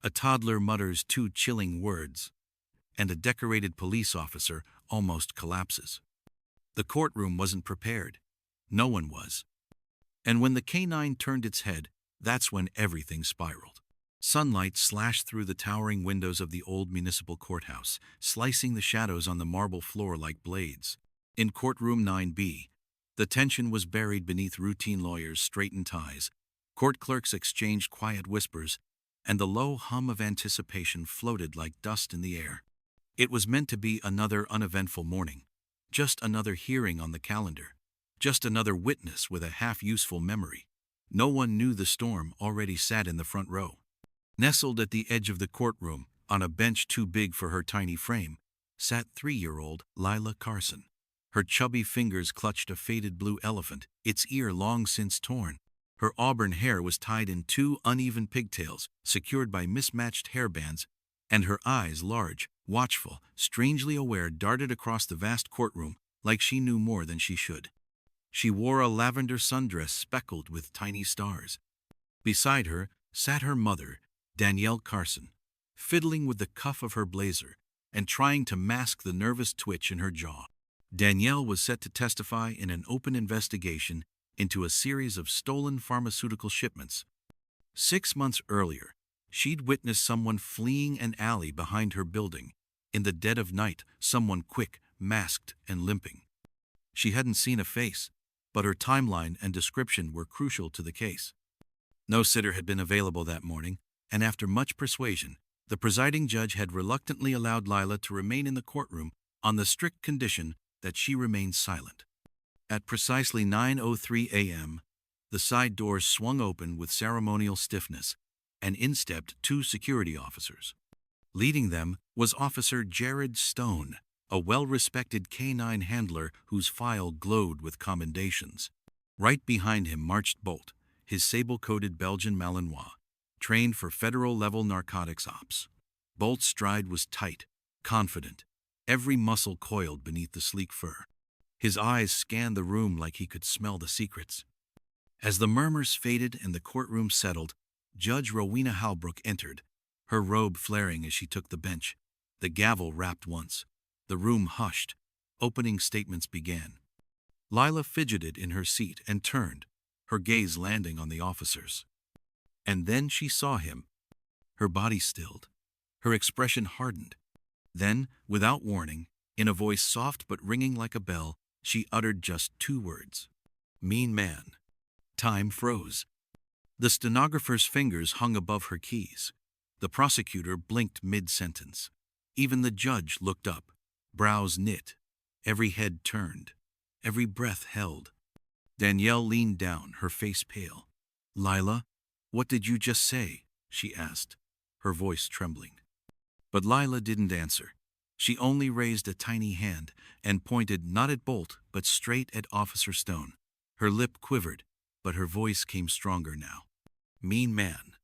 A toddler mutters two chilling words, and a decorated police officer almost collapses. The courtroom wasn't prepared. No one was. And when the K9 turned its head, that's when everything spiraled. Sunlight slashed through the towering windows of the old municipal courthouse, slicing the shadows on the marble floor like blades. In courtroom 9B, the tension was buried beneath routine lawyers' straightened ties. Court clerks exchanged quiet whispers, and the low hum of anticipation floated like dust in the air. It was meant to be another uneventful morning, just another hearing on the calendar, just another witness with a half-useful memory. No one knew the storm already sat in the front row. Nestled at the edge of the courtroom, on a bench too big for her tiny frame, sat 3-year-old Lila Carson. Her chubby fingers clutched a faded blue elephant, its ear long since torn. Her auburn hair was tied in 2 uneven pigtails, secured by mismatched hairbands, and her eyes, large, watchful, strangely aware, darted across the vast courtroom like she knew more than she should. She wore a lavender sundress speckled with tiny stars. Beside her sat her mother, Lila Carson, fiddling with the cuff of her blazer and trying to mask the nervous twitch in her jaw. Danielle was set to testify in an open investigation into a series of stolen pharmaceutical shipments. 6 months earlier, she'd witnessed someone fleeing an alley behind her building. In the dead of night, someone quick, masked, and limping. She hadn't seen a face, but her timeline and description were crucial to the case. No sitter had been available that morning, and after much persuasion, the presiding judge had reluctantly allowed Lila to remain in the courtroom on the strict condition that she remain silent. At precisely 9:03 a.m., the side doors swung open with ceremonial stiffness, and in stepped 2 security officers. Leading them was Officer Jared Stone, a well-respected K9 handler whose file glowed with commendations. Right behind him marched Bolt, his sable-coated Belgian Malinois, trained for federal-level narcotics ops. Bolt's stride was tight, confident, every muscle coiled beneath the sleek fur. His eyes scanned the room like he could smell the secrets. As the murmurs faded and the courtroom settled, Judge Rowena Halbrook entered, her robe flaring as she took the bench. The gavel rapped once. The room hushed. Opening statements began. Lila fidgeted in her seat and turned, her gaze landing on the officers. And then she saw him. Her body stilled. Her expression hardened. Then, without warning, in a voice soft but ringing like a bell, she uttered just 2 words. "Mean man." Time froze. The stenographer's fingers hung above her keys. The prosecutor blinked mid-sentence. Even the judge looked up, brows knit, every head turned, every breath held. Danielle leaned down, her face pale. "Lila, what did you just say?" she asked, her voice trembling. But Lila didn't answer. She only raised a tiny hand and pointed not at Bolt, but straight at Officer Stone. Her lip quivered, but her voice came stronger now. "Mean man."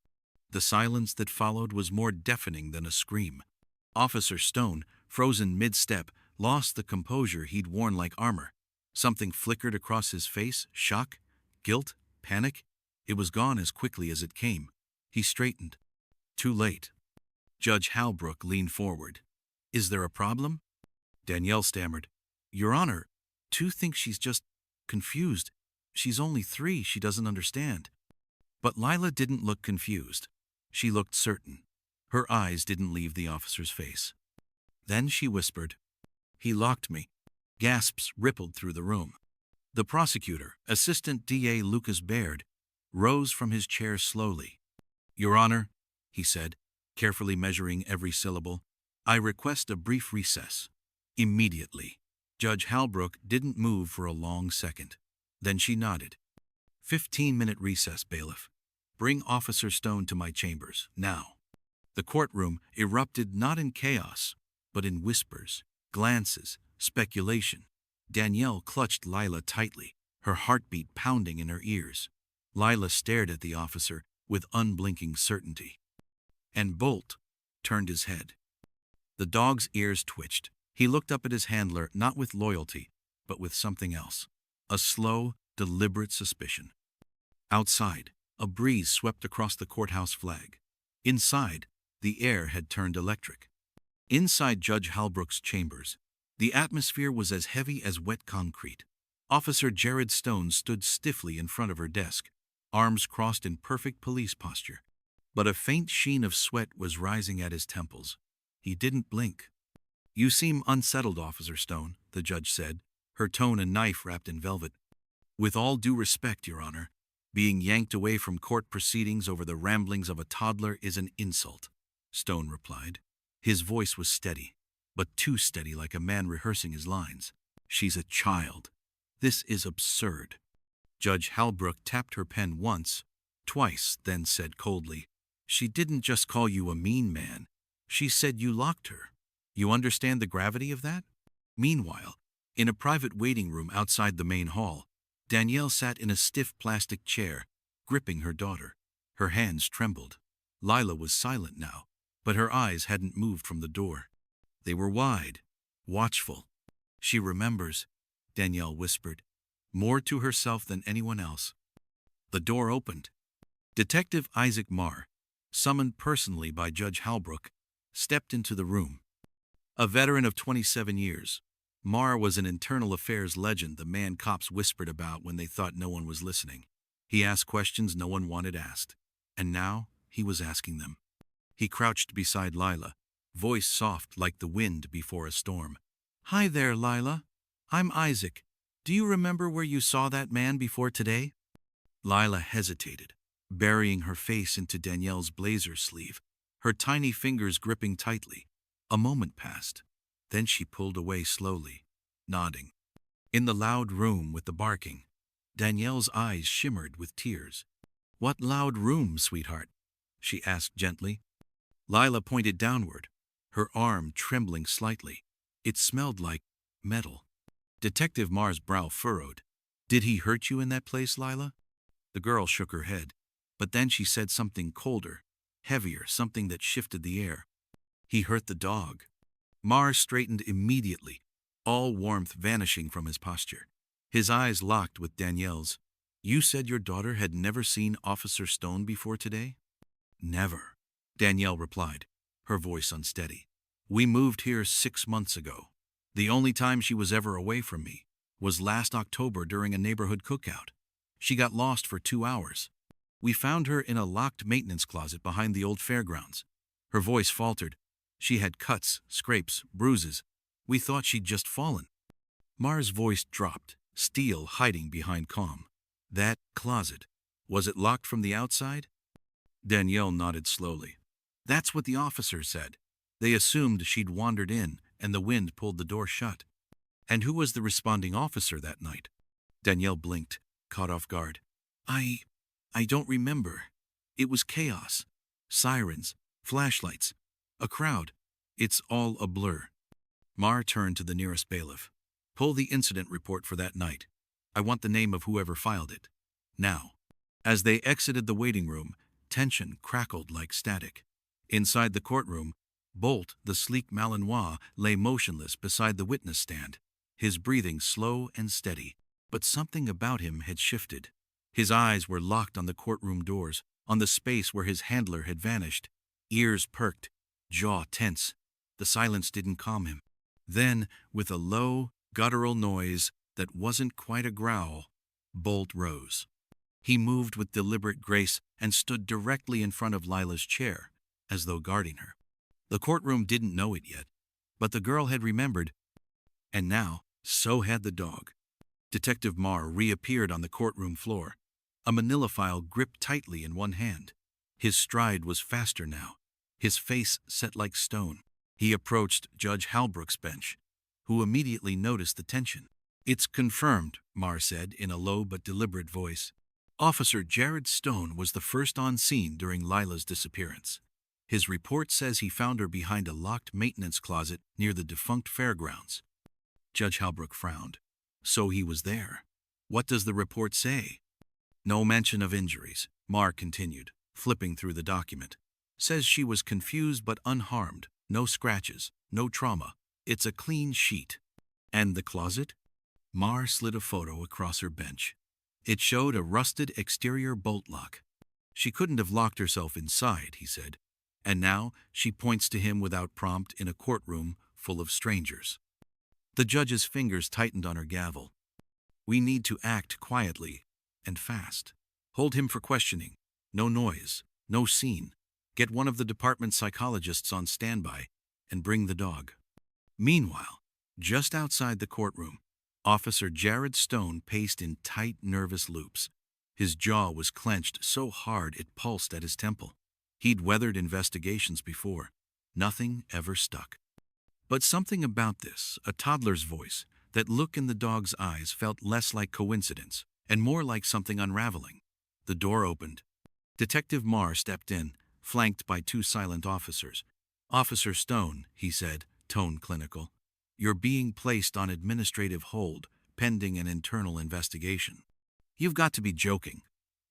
The silence that followed was more deafening than a scream. Officer Stone, frozen mid-step, lost the composure he'd worn like armor. Something flickered across his face, shock, guilt, panic. It was gone as quickly as it came. He straightened. Too late. Judge Halbrook leaned forward. "Is there a problem?" Danielle stammered. "Your Honor, 2 think she's just confused. She's only 3, she doesn't understand." But Lila didn't look confused. She looked certain. Her eyes didn't leave the officer's face. Then she whispered, "He locked me." Gasps rippled through the room. The prosecutor, Assistant DA Lucas Baird, rose from his chair slowly. "Your Honor," he said, carefully measuring every syllable, "I request a brief recess." Immediately. Judge Halbrook didn't move for a long second. Then she nodded. 15-minute recess, bailiff. Bring Officer Stone to my chambers, now." The courtroom erupted not in chaos, but in whispers, glances, speculation. Danielle clutched Lila tightly, her heartbeat pounding in her ears. Lila stared at the officer with unblinking certainty. And Bolt turned his head. The dog's ears twitched. He looked up at his handler not with loyalty, but with something else. A slow, deliberate suspicion. Outside, a breeze swept across the courthouse flag. Inside, The air had turned electric. Inside Judge Halbrook's chambers, the atmosphere was as heavy as wet concrete. Officer Jared Stone stood stiffly in front of her desk, arms crossed in perfect police posture. But a faint sheen of sweat was rising at his temples. He didn't blink. "You seem unsettled, Officer Stone," the judge said, her tone a knife wrapped in velvet. "With all due respect, Your Honor, being yanked away from court proceedings over the ramblings of a toddler is an insult," Stone replied. His voice was steady, but too steady, like a man rehearsing his lines. "She's a child. This is absurd." Judge Halbrook tapped her pen once, twice, then said coldly, "She didn't just call you a mean man. She said you locked her. You understand the gravity of that?" Meanwhile, in a private waiting room outside the main hall, Danielle sat in a stiff plastic chair, gripping her daughter. Her hands trembled. Lila was silent now, but her eyes hadn't moved from the door. They were wide, watchful. "She remembers," Danielle whispered, more to herself than anyone else. The door opened. Detective Isaac Marr, summoned personally by Judge Halbrook, stepped into the room. A veteran of 27 years, Marr was an internal affairs legend, the man cops whispered about when they thought no one was listening. He asked questions no one wanted asked, and now he was asking them. He crouched beside Lila, voice soft like the wind before a storm. "Hi there, Lila. I'm Isaac. Do you remember where you saw that man before today?" Lila hesitated, burying her face into Danielle's blazer sleeve, her tiny fingers gripping tightly. A moment passed. Then she pulled away slowly, nodding. In the loud room with the barking, Danielle's eyes shimmered with tears. "What loud room, sweetheart?" she asked gently. Lila pointed downward, her arm trembling slightly. It smelled like metal. Detective Marr's brow furrowed. "Did he hurt you in that place, Lila?" The girl shook her head, but then she said something colder, heavier, something that shifted the air. "He hurt the dog." Marr straightened immediately, all warmth vanishing from his posture. His eyes locked with Danielle's. "You said your daughter had never seen Officer Stone before today?" "Never," Danielle replied, her voice unsteady. "We moved here 6 months ago. The only time she was ever away from me was last October during a neighborhood cookout. She got lost for 2 hours. We found her in a locked maintenance closet behind the old fairgrounds." Her voice faltered. "She had cuts, scrapes, bruises. We thought she'd just fallen." Marr's voice dropped, steel hiding behind calm. "That closet, was it locked from the outside?" Danielle nodded slowly. "That's what the officers said. They assumed she'd wandered in, and the wind pulled the door shut." "And who was the responding officer that night?" Danielle blinked, caught off guard. I don't remember. It was chaos. Sirens, flashlights, a crowd. It's all a blur." Marr turned to the nearest bailiff. "Pull the incident report for that night. I want the name of whoever filed it. Now." As they exited the waiting room, tension crackled like static. Inside the courtroom, Bolt, the sleek Malinois, lay motionless beside the witness stand, his breathing slow and steady. But something about him had shifted. His eyes were locked on the courtroom doors, on the space where his handler had vanished. Ears perked, jaw tense. The silence didn't calm him. Then, with a low, guttural noise that wasn't quite a growl, Bolt rose. He moved with deliberate grace and stood directly in front of Lila's chair, as though guarding her. The courtroom didn't know it yet, but the girl had remembered, and now, so had the dog. Detective Marr reappeared on the courtroom floor, a manila file gripped tightly in one hand. His stride was faster now, his face set like stone. He approached Judge Halbrook's bench, who immediately noticed the tension. "It's confirmed," Marr said in a low but deliberate voice. "Officer Jared Stone was the first on scene during Lila's disappearance. His report says he found her behind a locked maintenance closet near the defunct fairgrounds." Judge Halbrook frowned. "So he was there. What does the report say?" "No mention of injuries," Marr continued, flipping through the document. "Says she was confused but unharmed. No scratches, no trauma. It's a clean sheet." "And the closet?" Marr slid a photo across her bench. It showed a rusted exterior bolt lock. "She couldn't have locked herself inside," he said. And now she points to him without prompt in a courtroom full of strangers. The judge's fingers tightened on her gavel. We need to act quietly and fast. Hold him for questioning. No noise, no scene. Get one of the department psychologists on standby and bring the dog. Meanwhile, just outside the courtroom, Officer Jared Stone paced in tight, nervous loops. His jaw was clenched so hard it pulsed at his temple. He'd weathered investigations before. Nothing ever stuck. But something about this, a toddler's voice, that look in the dog's eyes felt less like coincidence and more like something unraveling. The door opened. Detective Marr stepped in, flanked by two silent officers. "Officer Stone," he said, tone clinical, "you're being placed on administrative hold, pending an internal investigation." "You've got to be joking,"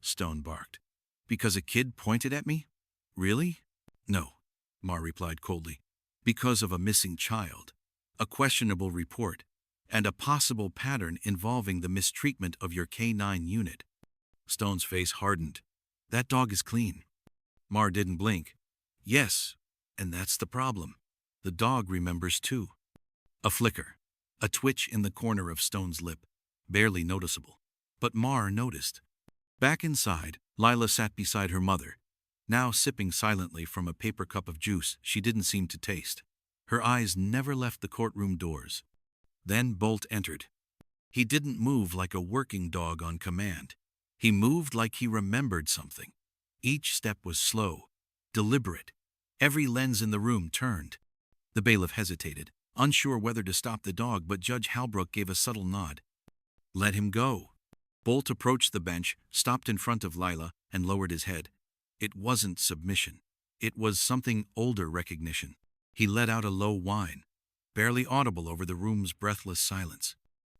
Stone barked. "Because a kid pointed at me? Really?" "No," Marr replied coldly. "Because of a missing child, a questionable report, and a possible pattern involving the mistreatment of your K9 unit." Stone's face hardened. "That dog is clean." Marr didn't blink. "Yes, and that's the problem. The dog remembers too." A flicker, a twitch in the corner of Stone's lip, barely noticeable. But Marr noticed. Back inside, Lila sat beside her mother, now sipping silently from a paper cup of juice she didn't seem to taste. Her eyes never left the courtroom doors. Then Bolt entered. He didn't move like a working dog on command. He moved like he remembered something. Each step was slow, deliberate. Every lens in the room turned. The bailiff hesitated, unsure whether to stop the dog, but Judge Halbrook gave a subtle nod. "Let him go." Bolt approached the bench, stopped in front of Lila, and lowered his head. It wasn't submission. It was something older recognition. He let out a low whine, barely audible over the room's breathless silence.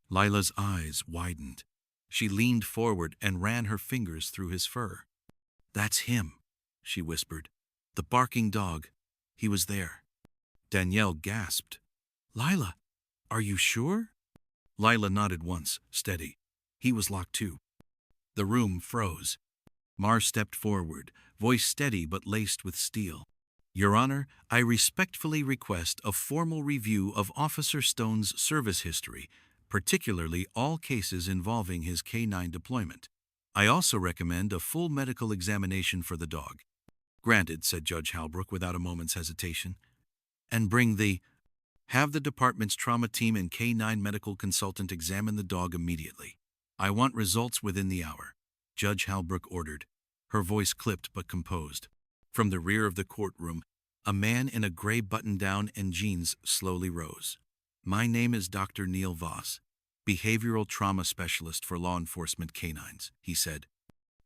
Lila's eyes widened. She leaned forward and ran her fingers through his fur. "That's him," she whispered. "The barking dog. He was there." Danielle gasped. "Lila, are you sure?" Lila nodded once, steady. He was locked too. The room froze. Marr stepped forward, voice steady but laced with steel. "Your Honor, I respectfully request a formal review of Officer Stone's service history, particularly all cases involving his K9 deployment. I also recommend a full medical examination for the dog." "Granted," said Judge Halbrook without a moment's hesitation. "And have the department's trauma team and K9 medical consultant examine the dog immediately. I want results within the hour," Judge Halbrook ordered, her voice clipped but composed. From the rear of the courtroom, a man in a gray button-down and jeans slowly rose. "My name is Dr. Neil Voss, behavioral trauma specialist for law enforcement K9’s," he said.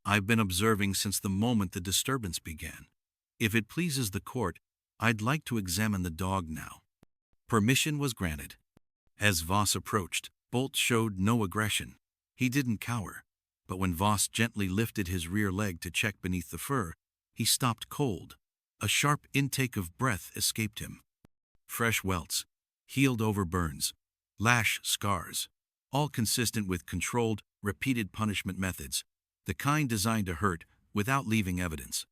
"I've been observing since the moment the disturbance began. If it pleases the court, I'd like to examine the dog now." Permission was granted. As Voss approached, Bolt showed no aggression. He didn't cower, but when Voss gently lifted his rear leg to check beneath the fur, he stopped cold. A sharp intake of breath escaped him. Fresh welts, healed-over burns, lash scars, all consistent with controlled, repeated punishment methods, the kind designed to hurt without leaving evidence.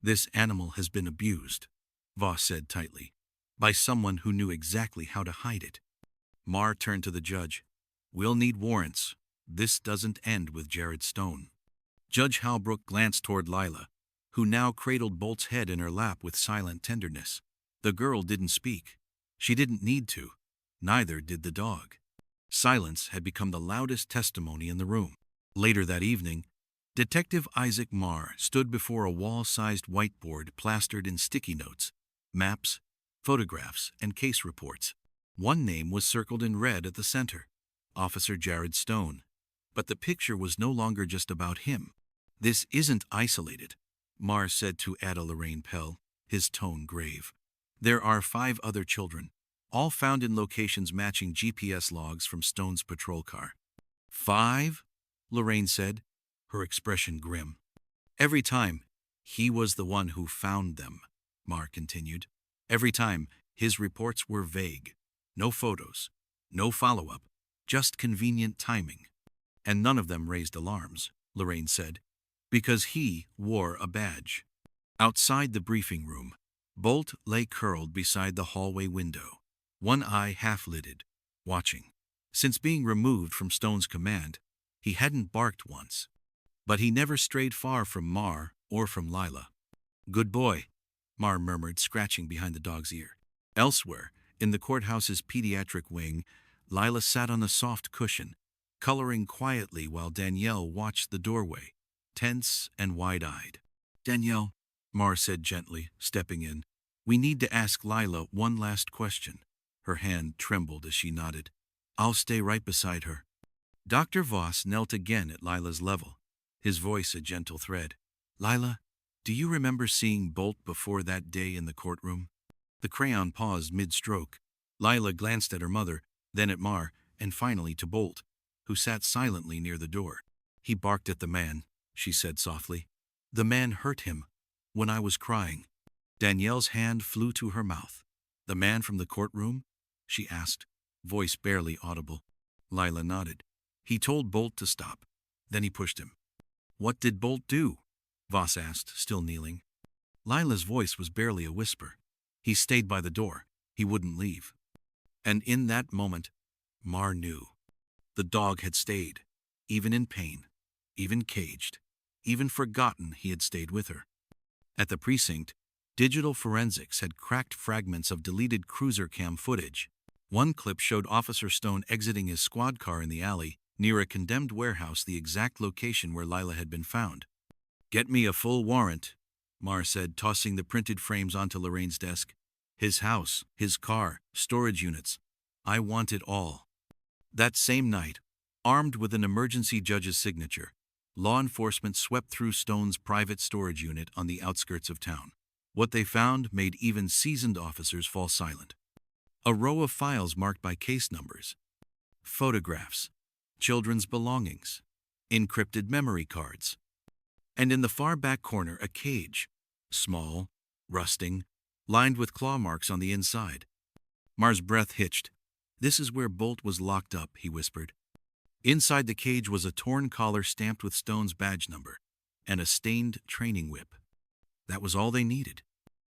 "This animal has been abused," Voss said tightly, "by someone who knew exactly how to hide it." Marr turned to the judge. "We'll need warrants. This doesn't end with Jared Stone." Judge Halbrook glanced toward Lila, who now cradled Bolt's head in her lap with silent tenderness. The girl didn't speak. She didn't need to. Neither did the dog. Silence had become the loudest testimony in the room. Later that evening, Detective Isaac Marr stood before a wall-sized whiteboard plastered in sticky notes, maps, photographs, and case reports. One name was circled in red at the center, Officer Jared Stone. But the picture was no longer just about him. "This isn't isolated," Marr said to Ada Lorraine Pell, his tone grave. "There are 5 other children, all found in locations matching GPS logs from Stone's patrol car." "5?" Lorraine said, her expression grim. "Every time, he was the one who found them," Marr continued. "Every time, his reports were vague. No photos, no follow-up, just convenient timing. And none of them raised alarms," Lorraine said, "because he wore a badge." Outside the briefing room, Bolt lay curled beside the hallway window, one eye half-lidded, watching. Since being removed from Stone's command, he hadn't barked once. But he never strayed far from Mar or from Lila. "Good boy," Mar murmured, scratching behind the dog's ear. Elsewhere, in the courthouse's pediatric wing, Lila sat on a soft cushion, coloring quietly while Danielle watched the doorway, tense and wide-eyed. "Danielle," Mar said gently, stepping in, "we need to ask Lila one last question." Her hand trembled as she nodded. "I'll stay right beside her." Dr. Voss knelt again at Lila's level, his voice a gentle thread. "Lila, do you remember seeing Bolt before that day in the courtroom?" The crayon paused mid-stroke. Lila glanced at her mother, then at Mar, and finally to Bolt, who sat silently near the door. "He barked at the man," she said softly. "The man hurt him when I was crying." Danielle's hand flew to her mouth. "The man from the courtroom?" she asked, voice barely audible. Lila nodded. "He told Bolt to stop. Then he pushed him." "What did Bolt do?" Voss asked, still kneeling. Lila's voice was barely a whisper. "He stayed by the door. He wouldn't leave." And in that moment, Mar knew. The dog had stayed, even in pain, even caged, even forgotten he had stayed with her. At the precinct, digital forensics had cracked fragments of deleted cruiser cam footage. One clip showed Officer Stone exiting his squad car in the alley, near a condemned warehouse, the exact location where Lila had been found. "Get me a full warrant," Mar said, tossing the printed frames onto Lorraine's desk. "His house, his car, storage units. I want it all." That same night, armed with an emergency judge's signature, law enforcement swept through Stone's private storage unit on the outskirts of town. What they found made even seasoned officers fall silent. A row of files marked by case numbers, photographs, children's belongings, encrypted memory cards, and in the far back corner a cage, small, rusting, lined with claw marks on the inside. Mar's breath hitched. "This is where Bolt was locked up," he whispered. Inside the cage was a torn collar stamped with Stone's badge number, and a stained training whip. That was all they needed.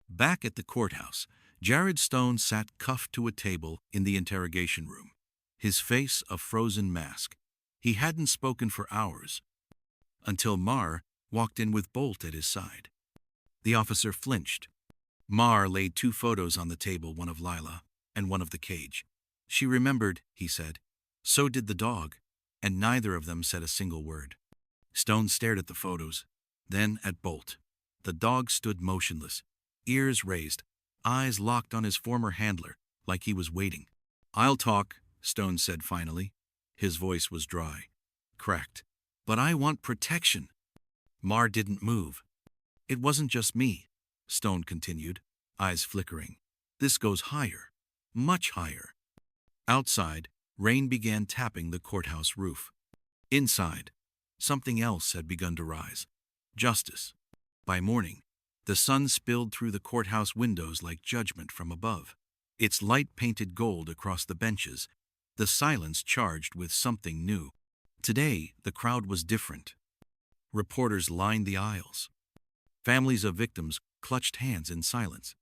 Back at the courthouse, Jared Stone sat cuffed to a table in the interrogation room, his face a frozen mask. He hadn't spoken for hours, until Mar walked in with Bolt at his side. The officer flinched. Mar laid two photos on the table, one of Lila and one of the cage. "She remembered," he said. "So did the dog, and neither of them said a single word." Stone stared at the photos, then at Bolt. The dog stood motionless, ears raised, eyes locked on his former handler, like he was waiting. "I'll talk," Stone said finally. His voice was dry, cracked. "But I want protection." Mar didn't move. "It wasn't just me," Stone continued, eyes flickering. "This goes higher, much higher." Outside, rain began tapping the courthouse roof. Inside, something else had begun to rise. Justice. By morning, the sun spilled through the courthouse windows like judgment from above. Its light painted gold across the benches, the silence charged with something new. Today, the crowd was different. Reporters lined the aisles. Families of victims clutched hands in silence.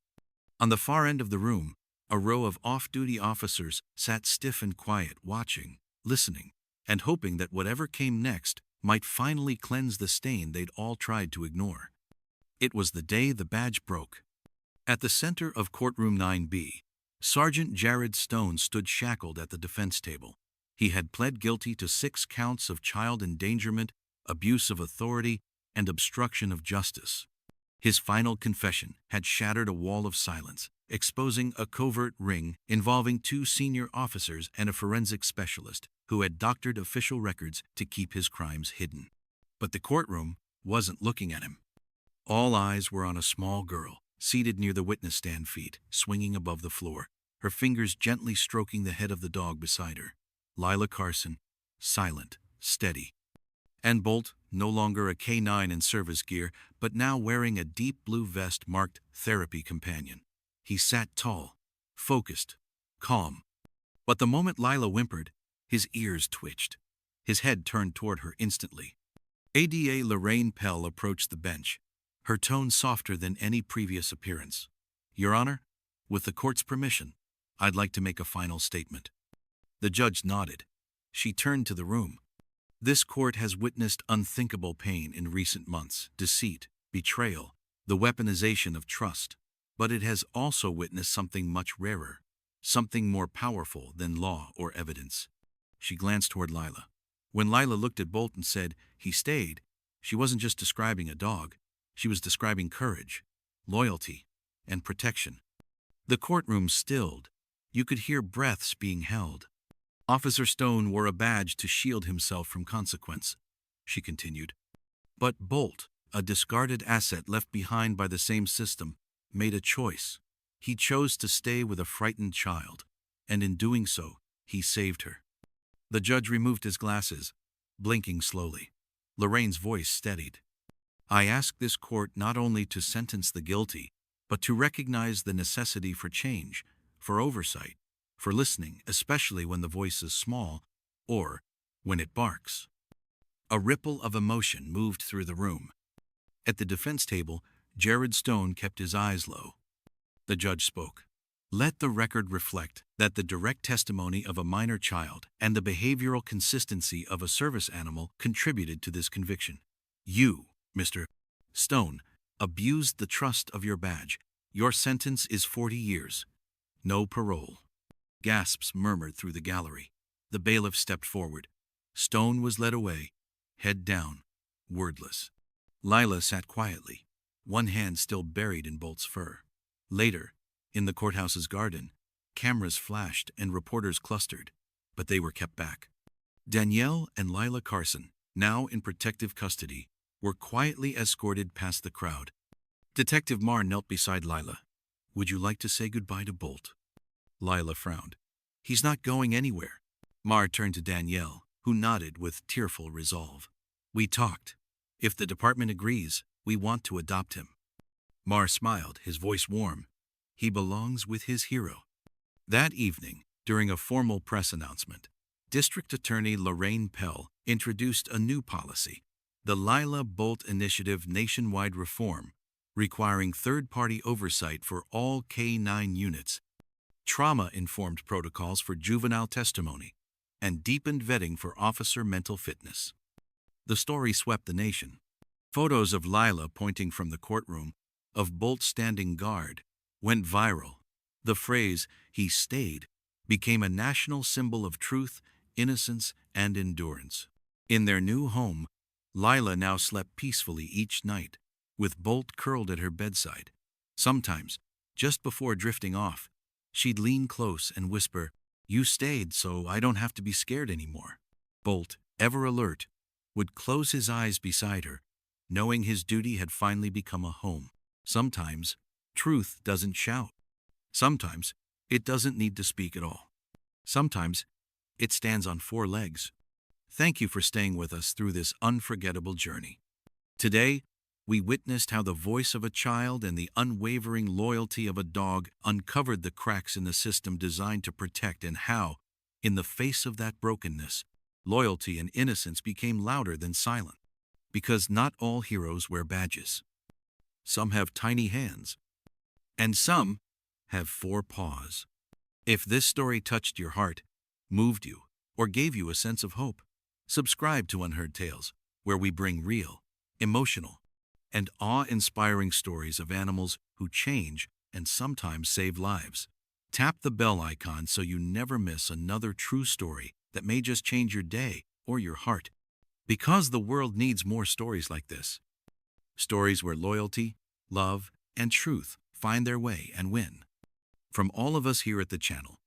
On the far end of the room, a row of off-duty officers sat stiff and quiet, watching, listening, and hoping that whatever came next might finally cleanse the stain they'd all tried to ignore. It was the day the badge broke. At the center of Courtroom 9B, Sergeant Jared Stone stood shackled at the defense table. He had pled guilty to 6 counts of child endangerment, abuse of authority, and obstruction of justice. His final confession had shattered a wall of silence, exposing a covert ring involving 2 senior officers and a forensic specialist who had doctored official records to keep his crimes hidden. But the courtroom wasn't looking at him. All eyes were on a small girl, seated near the witness stand feet, swinging above the floor, her fingers gently stroking the head of the dog beside her. Lila Carson, silent, steady. And Bolt, no longer a K9 in service gear, but now wearing a deep blue vest marked Therapy Companion. He sat tall, focused, calm. But the moment Lila whimpered, his ears twitched. His head turned toward her instantly. ADA Lorraine Pell approached the bench, her tone softer than any previous appearance. Your Honor, with the court's permission, I'd like to make a final statement. The judge nodded. She turned to the room. This court has witnessed unthinkable pain in recent months, deceit, betrayal, the weaponization of trust. But it has also witnessed something much rarer, something more powerful than law or evidence. She glanced toward Lila. When Lila looked at Bolt and said, "He stayed," she wasn't just describing a dog. She was describing courage, loyalty, and protection. The courtroom stilled. You could hear breaths being held. Officer Stone wore a badge to shield himself from consequence, she continued. But Bolt, a discarded asset left behind by the same system, made a choice. He chose to stay with a frightened child, and in doing so, he saved her. The judge removed his glasses, blinking slowly. Lorraine's voice steadied. I ask this court not only to sentence the guilty, but to recognize the necessity for change, for oversight, for listening, especially when the voice is small, or when it barks. A ripple of emotion moved through the room. At the defense table, Jared Stone kept his eyes low. The judge spoke. Let the record reflect that the direct testimony of a minor child and the behavioral consistency of a service animal contributed to this conviction. You, Mr. Stone, abused the trust of your badge. Your sentence is 40 years. No parole. Gasps murmured through the gallery. The bailiff stepped forward. Stone was led away, head down, wordless. Lila sat quietly, one hand still buried in Bolt's fur. Later, in the courthouse's garden, cameras flashed and reporters clustered, but they were kept back. Danielle and Lila Carson, now in protective custody, were quietly escorted past the crowd. Detective Marr knelt beside Lila. Would you like to say goodbye to Bolt? Lila frowned. He's not going anywhere. Marr turned to Danielle, who nodded with tearful resolve. We talked. If the department agrees, we want to adopt him. Marr smiled, his voice warm. He belongs with his hero. That evening, during a formal press announcement, District Attorney Lorraine Pell introduced a new policy, the Lila Bolt Initiative nationwide reform, requiring third-party oversight for all K9 units, trauma-informed protocols for juvenile testimony, and deepened vetting for officer mental fitness. The story swept the nation. Photos of Lila pointing from the courtroom, of Bolt standing guard, went viral. The phrase, "he stayed," became a national symbol of truth, innocence, and endurance. In their new home, Lila now slept peacefully each night, with Bolt curled at her bedside. Sometimes, just before drifting off, she'd lean close and whisper, "You stayed, so I don't have to be scared anymore." Bolt, ever alert, would close his eyes beside her, knowing his duty had finally become a home. Sometimes, truth doesn't shout. Sometimes, it doesn't need to speak at all. Sometimes, it stands on 4 legs. Thank you for staying with us through this unforgettable journey. Today, we witnessed how the voice of a child and the unwavering loyalty of a dog uncovered the cracks in the system designed to protect, and how, in the face of that brokenness, loyalty and innocence became louder than silent. Because not all heroes wear badges. Some have tiny hands, and some have 4 paws. If this story touched your heart, moved you, or gave you a sense of hope, subscribe to Unheard Tales, where we bring real, emotional, and awe-inspiring stories of animals who change and sometimes save lives. Tap the bell icon so you never miss another true story that may just change your day or your heart. Because the world needs more stories like this. Stories where loyalty, love, and truth find their way and win. From all of us here at the channel,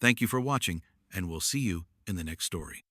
thank you for watching, and we'll see you in the next story.